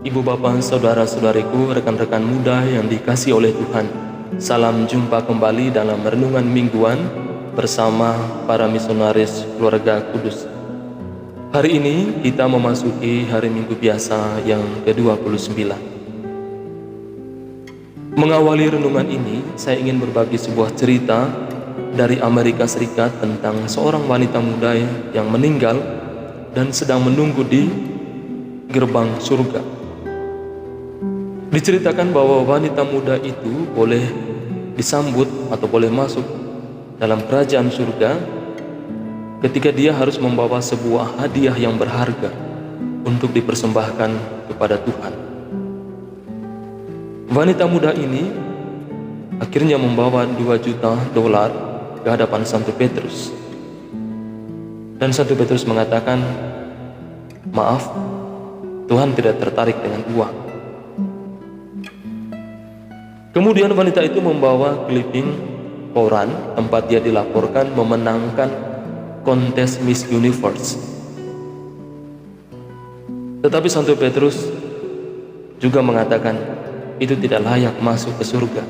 Ibu bapak, saudara-saudariku, rekan-rekan muda yang dikasihi oleh Tuhan. Salam jumpa kembali dalam renungan mingguan bersama para misionaris keluarga kudus. Hari ini kita memasuki hari Minggu biasa yang ke-29. Mengawali renungan ini, saya ingin berbagi sebuah cerita dari Amerika Serikat tentang seorang wanita muda yang meninggal dan sedang menunggu di gerbang surga. Diceritakan bahwa wanita muda itu boleh disambut atau boleh masuk dalam kerajaan surga ketika dia harus membawa sebuah hadiah yang berharga untuk dipersembahkan kepada Tuhan. Wanita muda ini akhirnya membawa $2 juta ke hadapan Santo Petrus. Dan Santo Petrus mengatakan, "Maaf, Tuhan tidak tertarik dengan uang." Kemudian wanita itu membawa clipping koran tempat dia dilaporkan memenangkan kontes Miss Universe. Tetapi Santo Petrus juga mengatakan itu tidak layak masuk ke surga.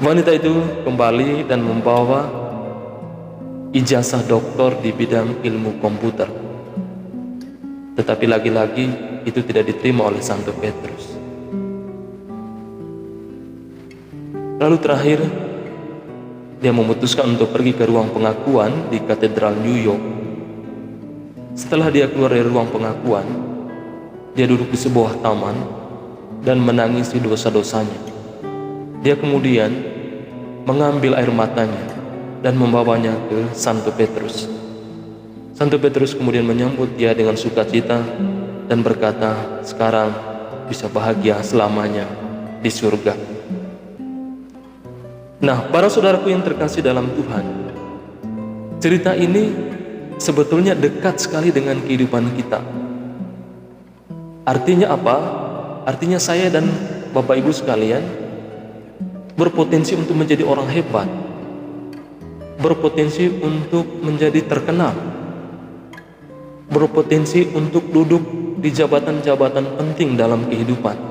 Wanita itu kembali dan membawa ijazah doktor di bidang ilmu komputer. Tetapi lagi-lagi itu tidak diterima oleh Santo Petrus. Lalu terakhir, dia memutuskan untuk pergi ke ruang pengakuan di Katedral New York. Setelah dia keluar dari ruang pengakuan, dia duduk di sebuah taman dan menangisi dosa-dosanya. Dia kemudian mengambil air matanya dan membawanya ke Santo Petrus. Santo Petrus kemudian menyambut dia dengan sukacita dan berkata, "Sekarang bisa bahagia selamanya di surga." Nah, para saudaraku yang terkasih dalam Tuhan, cerita ini sebetulnya dekat sekali dengan kehidupan kita. Artinya apa? Artinya saya dan Bapak Ibu sekalian berpotensi untuk menjadi orang hebat, berpotensi untuk menjadi terkenal, berpotensi untuk duduk di jabatan-jabatan penting dalam kehidupan.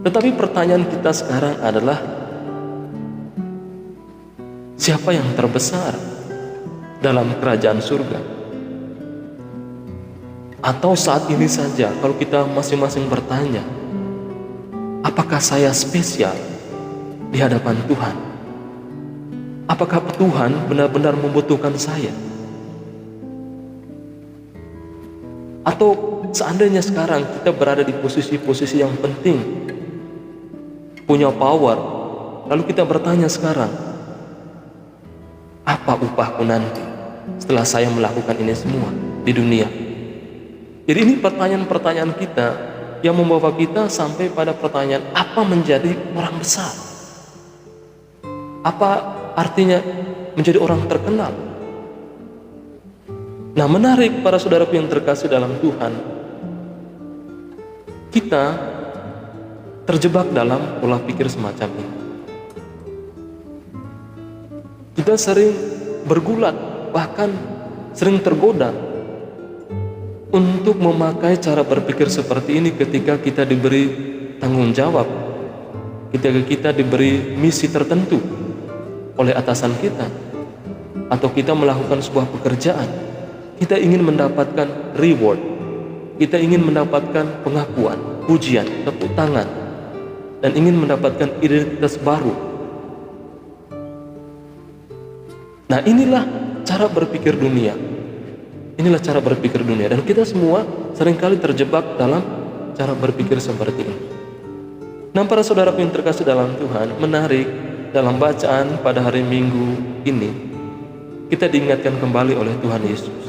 Tetapi pertanyaan kita sekarang adalah, siapa yang terbesar dalam kerajaan surga? Atau saat ini saja kalau kita masing-masing bertanya, apakah saya spesial di hadapan Tuhan? Apakah Tuhan benar-benar membutuhkan saya? Atau seandainya sekarang kita berada di posisi-posisi yang penting, punya power, lalu kita bertanya sekarang, apa upahku nanti setelah saya melakukan ini semua di dunia? Jadi ini pertanyaan-pertanyaan kita yang membawa kita sampai pada pertanyaan, apa menjadi orang besar? Apa artinya menjadi orang terkenal? Nah, menarik para saudaraku yang terkasih dalam Tuhan, kita terjebak dalam pola pikir semacam ini. Kita sering bergulat, bahkan sering tergoda untuk memakai cara berpikir seperti ini ketika kita diberi tanggung jawab, ketika kita diberi misi tertentu oleh atasan kita, atau kita melakukan sebuah pekerjaan. Kita ingin mendapatkan reward, kita ingin mendapatkan pengakuan, pujian, tepuk tangan, dan ingin mendapatkan identitas baru. Nah, inilah cara berpikir dunia. Inilah cara berpikir dunia, dan kita semua seringkali terjebak dalam cara berpikir seperti ini. Nah, para saudaraku yang terkasih dalam Tuhan, menarik dalam bacaan pada hari Minggu ini, kita diingatkan kembali oleh Tuhan Yesus.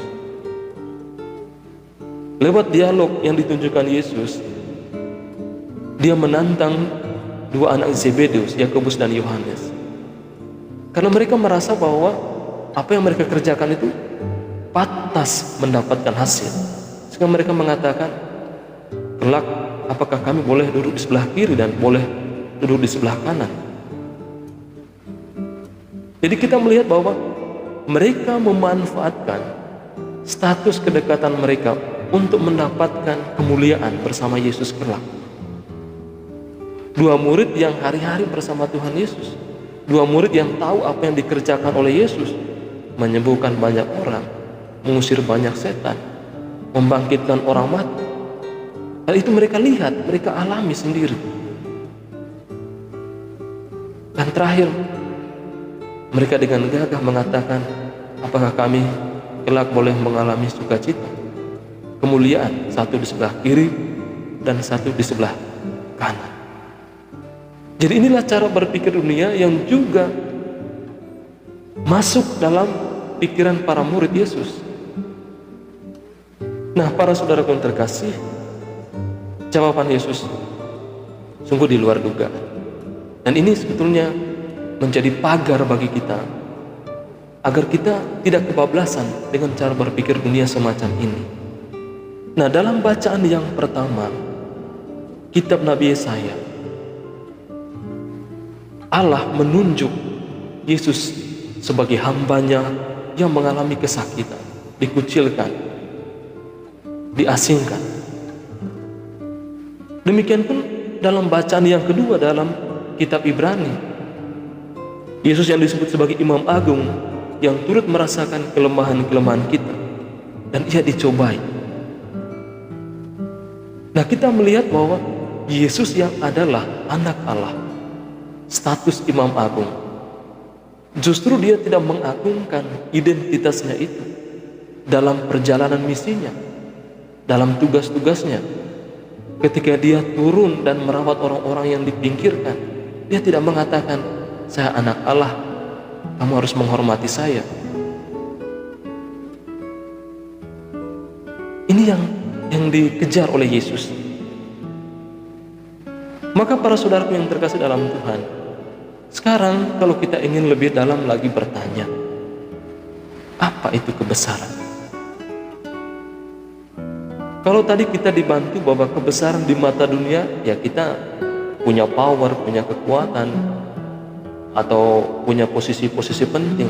Lewat dialog yang ditunjukkan Yesus, dia menantang dua anak Zebedeus, Yakobus dan Yohanes. Karena mereka merasa bahwa apa yang mereka kerjakan itu pantas mendapatkan hasil. Sehingga mereka mengatakan, "Kelak, apakah kami boleh duduk di sebelah kiri dan boleh duduk di sebelah kanan?" Jadi kita melihat bahwa mereka memanfaatkan status kedekatan mereka untuk mendapatkan kemuliaan bersama Yesus kelak. Dua murid yang hari-hari bersama Tuhan Yesus, dua murid yang tahu apa yang dikerjakan oleh Yesus, menyembuhkan banyak orang, mengusir banyak setan, membangkitkan orang mati. Hal itu mereka lihat, mereka alami sendiri. Dan terakhir, mereka dengan gagah mengatakan, apakah kami kelak boleh mengalami sukacita, kemuliaan, satu di sebelah kiri dan satu di sebelah kanan. Jadi inilah cara berpikir dunia yang juga masuk dalam pikiran para murid Yesus. Nah, para saudaraku yang terkasih, jawaban Yesus sungguh di luar dugaan. Dan ini sebetulnya menjadi pagar bagi kita, agar kita tidak kebablasan dengan cara berpikir dunia semacam ini. Nah, dalam bacaan yang pertama, kitab Nabi Yesaya, Allah menunjuk Yesus sebagai hambanya yang mengalami kesakitan, dikucilkan, diasingkan. Demikian pun dalam bacaan yang kedua dalam kitab Ibrani, Yesus yang disebut sebagai Imam Agung yang turut merasakan kelemahan-kelemahan kita dan ia dicobai. Nah, kita melihat bahwa Yesus yang adalah anak Allah, status Imam Agung, justru dia tidak mengagungkan identitasnya itu dalam perjalanan misinya, dalam tugas-tugasnya. Ketika dia turun dan merawat orang-orang yang dipinggirkan, dia tidak mengatakan, saya anak Allah, kamu harus menghormati saya. Ini yang dikejar oleh Yesus. Maka para saudaraku yang terkasih dalam Tuhan, sekarang kalau kita ingin lebih dalam lagi bertanya, apa itu kebesaran? Kalau tadi kita dibantu bahwa kebesaran di mata dunia, ya kita punya power, punya kekuatan, atau punya posisi-posisi penting.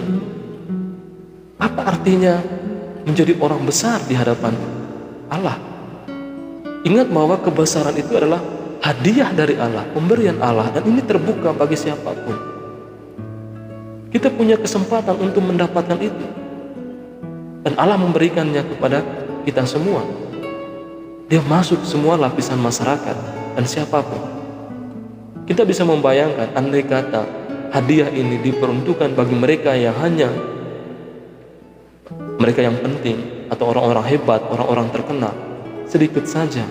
Apa artinya menjadi orang besar di hadapan Allah? Ingat bahwa kebesaran itu adalah hadiah dari Allah, pemberian Allah, dan ini terbuka bagi siapapun. Kita punya kesempatan untuk mendapatkan itu, dan Allah memberikannya kepada kita semua. Dia masuk semua lapisan masyarakat dan siapapun. Kita bisa membayangkan, andai kata hadiah ini diperuntukkan bagi mereka yang hanya mereka yang penting atau orang-orang hebat, orang-orang terkenal, sedikit saja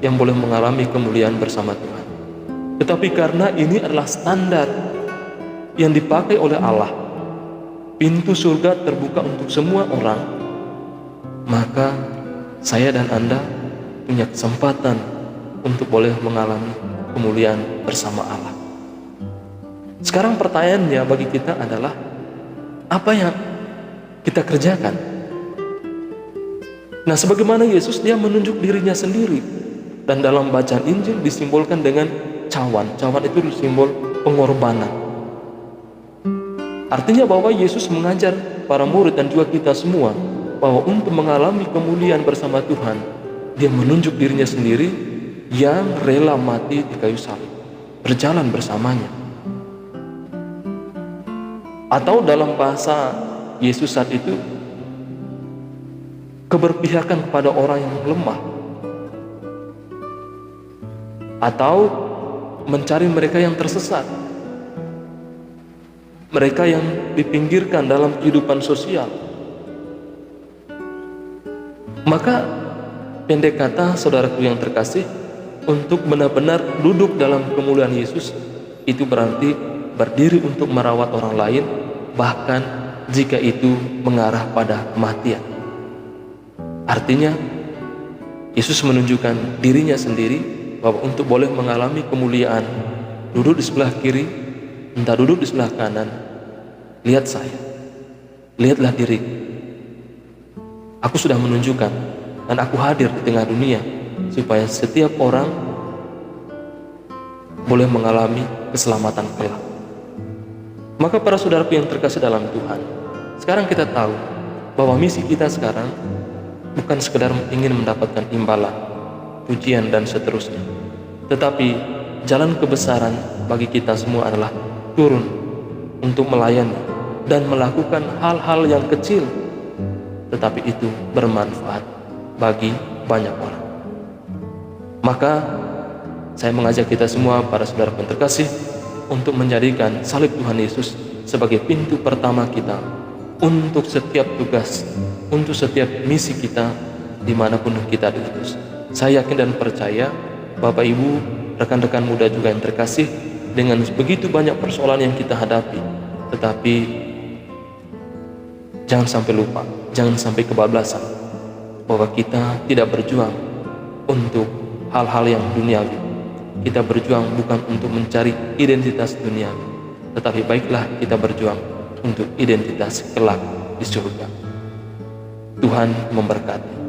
yang boleh mengalami kemuliaan bersama Tuhan. Tetapi karena ini adalah standar yang dipakai oleh Allah, pintu surga terbuka untuk semua orang, maka saya dan Anda punya kesempatan untuk boleh mengalami kemuliaan bersama Allah. Sekarang pertanyaannya bagi kita adalah, apa yang kita kerjakan? Nah, sebagaimana Yesus, dia menunjuk dirinya sendiri, dan dalam bacaan Injil disimbolkan dengan cawan. Cawan itu simbol pengorbanan. Artinya bahwa Yesus mengajar para murid dan juga kita semua bahwa untuk mengalami kemuliaan bersama Tuhan, dia menunjuk dirinya sendiri yang rela mati di kayu salib, berjalan bersamanya. Atau dalam bahasa Yesus saat itu, keberpihakan kepada orang yang lemah, atau mencari mereka yang tersesat, mereka yang dipinggirkan dalam kehidupan sosial. Maka pendek kata, saudaraku yang terkasih, untuk benar-benar duduk dalam kemuliaan Yesus, itu berarti berdiri untuk merawat orang lain, bahkan jika itu mengarah pada kematian. Artinya, Yesus menunjukkan dirinya sendiri bahwa untuk boleh mengalami kemuliaan, duduk di sebelah kiri, entah duduk di sebelah kanan, lihat saya, lihatlah diriku. Aku sudah menunjukkan, dan aku hadir di tengah dunia supaya setiap orang boleh mengalami keselamatan kelak. Maka para saudaraku yang terkasih dalam Tuhan, sekarang kita tahu bahwa misi kita sekarang bukan sekedar ingin mendapatkan imbalan, pujian, dan seterusnya. Tetapi jalan kebesaran bagi kita semua adalah turun untuk melayani dan melakukan hal-hal yang kecil, tetapi itu bermanfaat bagi banyak orang. Maka saya mengajak kita semua, para saudara yang terkasih, untuk menjadikan salib Tuhan Yesus sebagai pintu pertama kita untuk setiap tugas, untuk setiap misi kita dimanapun kita diutus. Saya yakin dan percaya, Bapak Ibu, rekan-rekan muda juga yang terkasih, dengan begitu banyak persoalan yang kita hadapi, tetapi jangan sampai lupa, jangan sampai kebablasan bahwa kita tidak berjuang untuk hal-hal yang duniawi. Kita berjuang bukan untuk mencari identitas duniawi, tetapi baiklah kita berjuang untuk identitas kelak di surga. Tuhan memberkati.